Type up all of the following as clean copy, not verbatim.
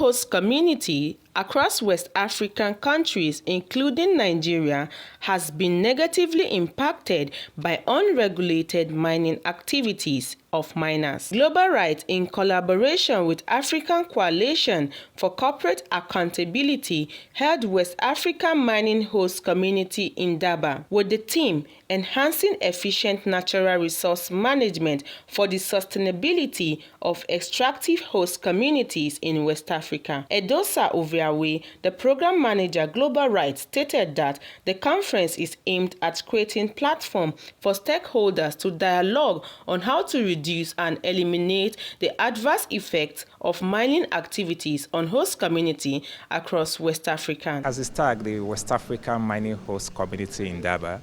host community across West African countries, including Nigeria, has been negatively impacted by unregulated mining activities of miners. Global Rights, in collaboration with African Coalition for Corporate Accountability, held West African mining host community in Daba with the theme Enhancing Efficient Natural Resource Management for the Sustainability of Extractive Host Communities in West Africa. Edosa Oviawe, the program manager Global Rights, stated that the conference is aimed at creating a platform for stakeholders to dialogue on how to reduce and eliminate the adverse effects of mining activities on host community across West Africa. As a start, the West African mining host community in Daba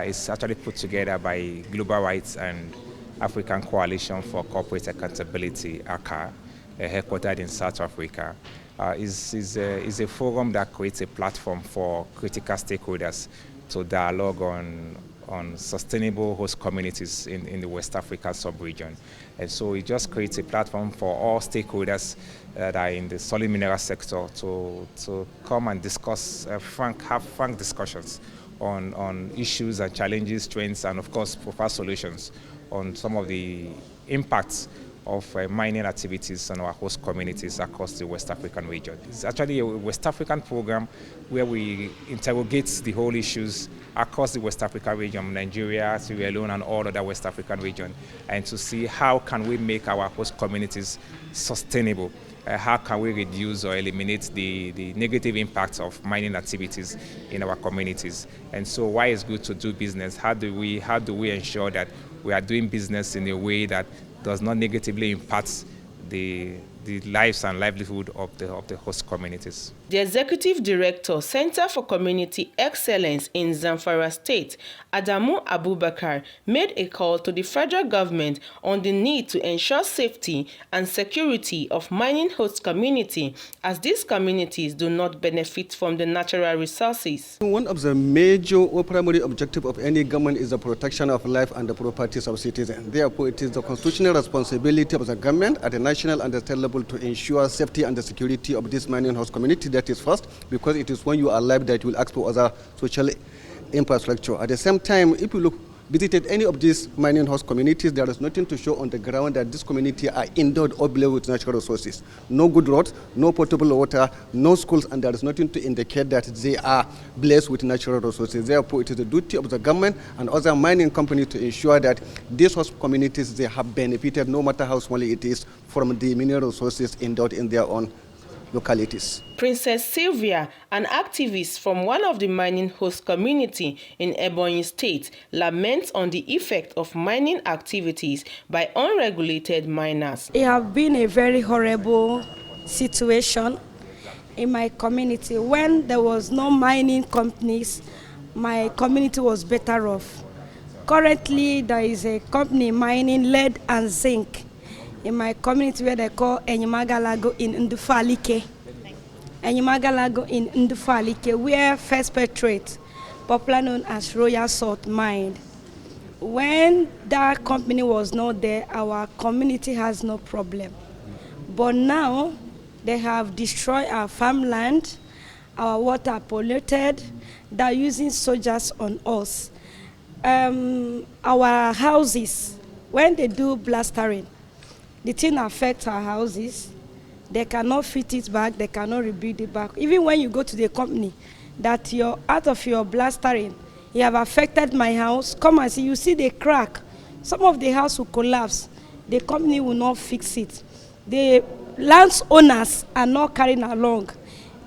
is actually put together by Global Rights and African Coalition for Corporate Accountability, ACA, headquartered in South Africa. Is a forum that creates a platform for critical stakeholders to dialogue on sustainable host communities in the West Africa sub-region. And so it just creates a platform for all stakeholders that are in the solid mineral sector to come and discuss, have frank discussions on issues and challenges, trends, and of course provide solutions on some of the impacts of mining activities on our host communities across the West African region. It's actually a West African program where we interrogate the whole issues across the West African region, Nigeria, Sierra Leone, and all other West African region, and to see how can we make our host communities sustainable. How can we reduce or eliminate the negative impacts of mining activities in our communities? And so why it's good to do business? How do we ensure that we are doing business in a way that does not negatively impact the lives and livelihood of the host communities? The Executive Director, Center for Community Excellence in Zamfara State, Adamu Abubakar, made a call to the federal government on the need to ensure safety and security of mining host community, as these communities do not benefit from the natural resources. One of the major or primary objectives of any government is the protection of life and the properties of citizens. Therefore, it is the constitutional responsibility of the government at the national and the state level to ensure safety and the security of this mining host community. That is first, because it is when you are alive that you will ask for other social infrastructure. At the same time, if you visited any of these mining host communities, there is nothing to show on the ground that this community are endowed or blessed with natural resources. No good roads, no potable water, no schools, and there is nothing to indicate that they are blessed with natural resources. Therefore, it is the duty of the government and other mining companies to ensure that these host communities, they have benefited, no matter how small it is, from the mineral resources endowed in their own localities. Princess Sylvia, an activist from one of the mining host community in Ebonyi State, laments on the effect of mining activities by unregulated miners. It has been a very horrible situation in my community. When there was no mining companies, my community was better off. Currently, there is a company mining lead and zinc in my community where they call Enyimagalago in Ndufalike. Enyimagalago in Ndufalike, where First Petrate, popular known as Royal Salt Mine. When that company was not there, our community has no problem. But now, they have destroyed our farmland, our water polluted, they're using soldiers on us. Our houses, when they do blastering, the thing affects our houses. They cannot fit it back, they cannot rebuild it back. Even when you go to the company, that you're out of your blastering, you have affected my house, come and see, you see the crack. Some of the house will collapse. The company will not fix it. The landowners are not carrying along.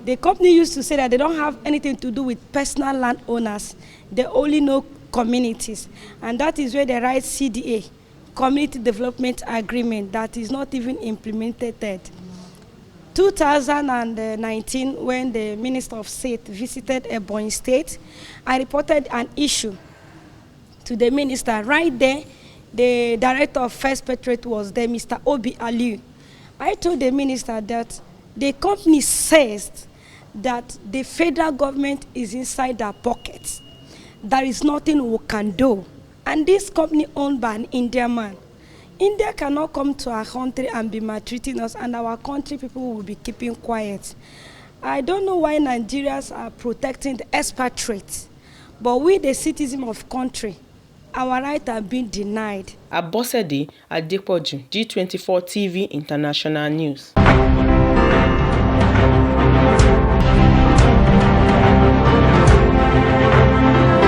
The company used to say that they don't have anything to do with personal landowners. They only know communities. And that is where they write CDA, Community Development Agreement, that is not even implemented. 2019, when the Minister of State visited Ebonyi State, I reported an issue to the minister. Right there, the director of First Petrate was there, Mr. Obi Aliu. I told the minister that the company says that the federal government is inside their pockets. There is nothing we can do. And this company owned by an Indian man, India cannot come to our country and be maltreating us, and our country people will be keeping quiet. I don't know why Nigerians are protecting the expatriates, but we, the citizens of country, our rights are being denied. Abosede Adepoju, G24 TV International News.